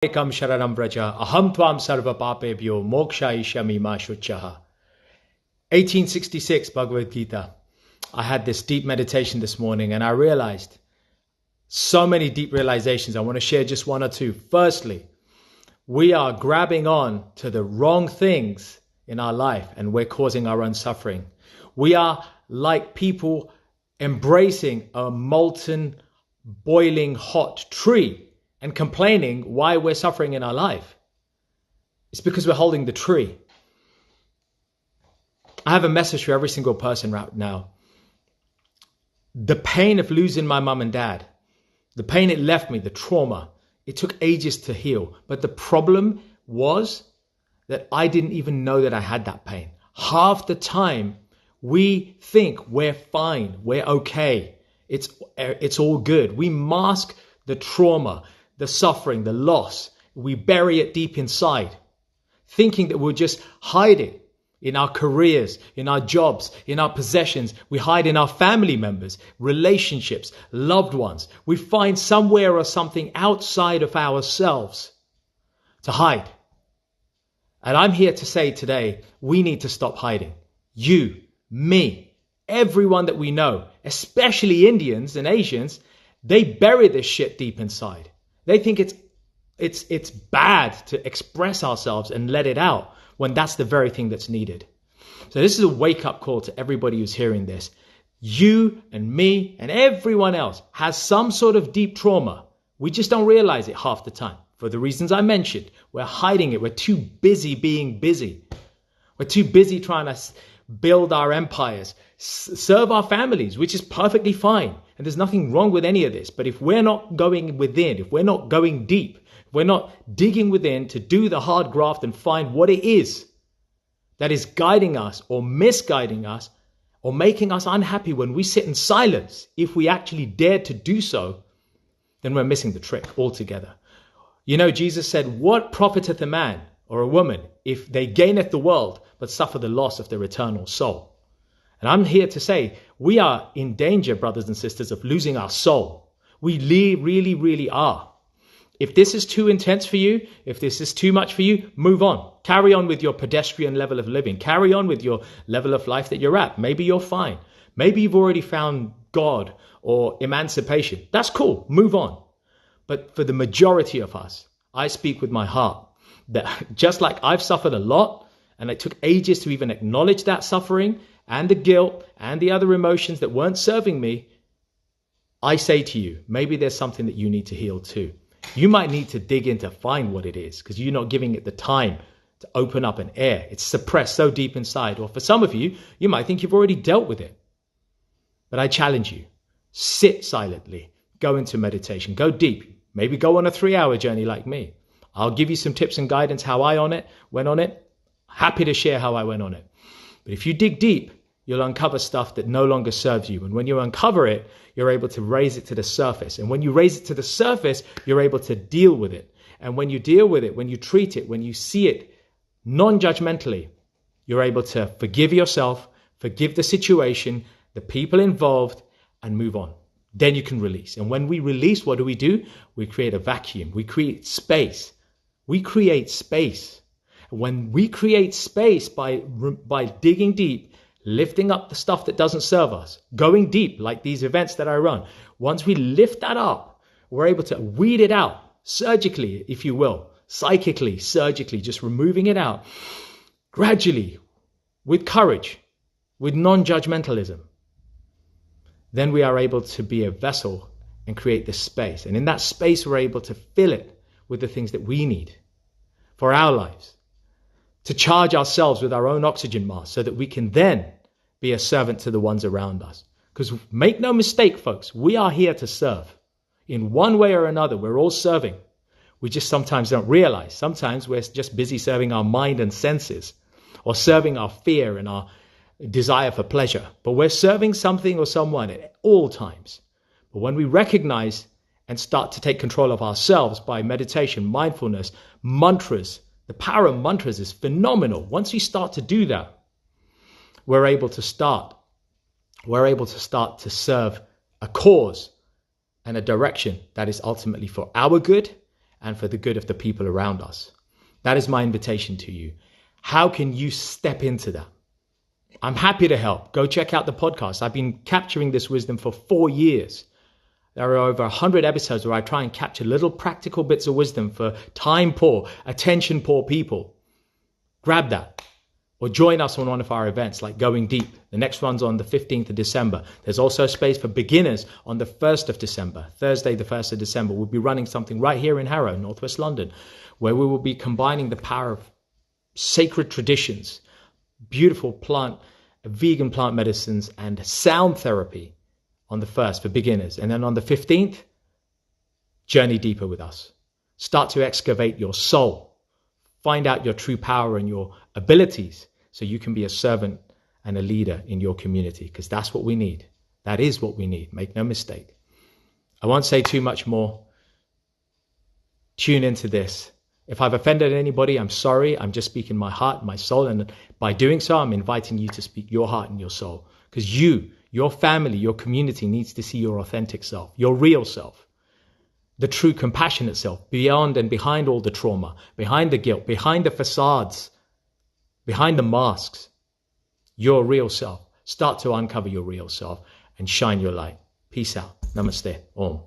Ekam Sharanam Vraja, Aham Tvam Sarva Papebhyo, Moksha Ishami Ma Shuchaha. 1866 Bhagavad Gita. I had this deep meditation this morning and I realized so many deep realizations. I want to share just one or two. Firstly, we are grabbing on to the wrong things in our life and we're causing our own suffering. We are like people embracing a molten, boiling hot tree and complaining why we're suffering in our life. It's because we're holding the tree. I have a message for every single person right now. The pain of losing my mum and dad, the pain it left me, the trauma, it took ages to heal. But the problem was that I didn't even know that I had that pain. Half the time, we think we're fine, we're okay, it's all good. We mask the trauma, the suffering, the loss. We bury it deep inside, thinking that we'll just hide it in our careers, in our jobs, in our possessions. We hide in our family members, relationships, loved ones. We find somewhere or something outside of ourselves to hide. And I'm here to say today, we need to stop hiding. You, me, everyone that we know, especially Indians and Asians, they bury this shit deep inside. They think it's bad to express ourselves and let it out when that's the very thing that's needed. So this is a wake-up call to everybody who's hearing this. You and me and everyone else has some sort of deep trauma. We just don't realize it half the time. For the reasons I mentioned, we're hiding it. We're too busy being busy. We're too busy trying to build our empires, serve our families, which is perfectly fine. And there's nothing wrong with any of this. But if we're not going within, if we're not going deep, if we're not digging within to do the hard graft and find what it is that is guiding us or misguiding us or making us unhappy when we sit in silence, if we actually dare to do so, then we're missing the trick altogether. You know, Jesus said, what profiteth a man or a woman if they gaineth the world but suffer the loss of their eternal soul? And I'm here to say we are in danger, brothers and sisters, of losing our soul. We really, really are. If this is too intense for you, if this is too much for you, move on. Carry on with your pedestrian level of living. Carry on with your level of life that you're at. Maybe you're fine. Maybe you've already found God or emancipation. That's cool. Move on. But for the majority of us, I speak with my heart that just like I've suffered a lot and it took ages to even acknowledge that suffering and the guilt and the other emotions that weren't serving me, I say to you, maybe there's something that you need to heal too. You might need to dig in to find what it is because you're not giving it the time to open up and air. It's suppressed so deep inside. Or for some of you, you might think you've already dealt with it. But I challenge you, sit silently, go into meditation, go deep, maybe go on a 3-hour journey like me. I'll give you some tips and guidance how I went on it. Happy to share how I went on it. But if you dig deep, you'll uncover stuff that no longer serves you. And when you uncover it, you're able to raise it to the surface. And when you raise it to the surface, you're able to deal with it. And when you deal with it, when you treat it, when you see it non-judgmentally, you're able to forgive yourself, forgive the situation, the people involved, and move on. Then you can release. And when we release, what do? We create a vacuum. We create space. We create space. When we create space by digging deep, lifting up the stuff that doesn't serve us, going deep like these events that I run, once we lift that up, we're able to weed it out surgically, if you will, psychically, surgically, just removing it out gradually with courage, with non-judgmentalism. Then we are able to be a vessel and create this space. And in that space, we're able to fill it with the things that we need for our lives, to charge ourselves with our own oxygen mask so that we can then be a servant to the ones around us. Because make no mistake, folks, we are here to serve. In one way or another, we're all serving. We just sometimes don't realize. Sometimes we're just busy serving our mind and senses or serving our fear and our desire for pleasure. But we're serving something or someone at all times. But when we recognize and start to take control of ourselves by meditation, mindfulness, mantras, the power of mantras is phenomenal. Once we start to do that, we're able to start to serve a cause and a direction that is ultimately for our good and for the good of the people around us. That is my invitation to you. How can you step into that? I'm happy to help. Go check out the podcast. I've been capturing this wisdom for 4 years. There are over 100 episodes where I try and capture little practical bits of wisdom for time poor, attention poor people. Grab that. Or join us on one of our events like Going Deep. The next one's on the 15th of December. There's also space for beginners on the 1st of December. Thursday, the 1st of December. We'll be running something right here in Harrow, Northwest London, where we will be combining the power of sacred traditions, beautiful vegan plant medicines, and sound therapy on the 1st for beginners. And then on the 15th, journey deeper with us. Start to excavate your soul. Find out your true power and your abilities so you can be a servant and a leader in your community, because that's what we need. That is what we need. Make no mistake. I won't say too much more. Tune into this. If I've offended anybody, I'm sorry. I'm just speaking my heart, my soul. And by doing so, I'm inviting you to speak your heart and your soul, because your family, your community needs to see your authentic self, your real self, the true compassionate self, beyond and behind all the trauma, behind the guilt, behind the facades, behind the masks, your real self. Start to uncover your real self and shine your light. Peace out. Namaste. Om.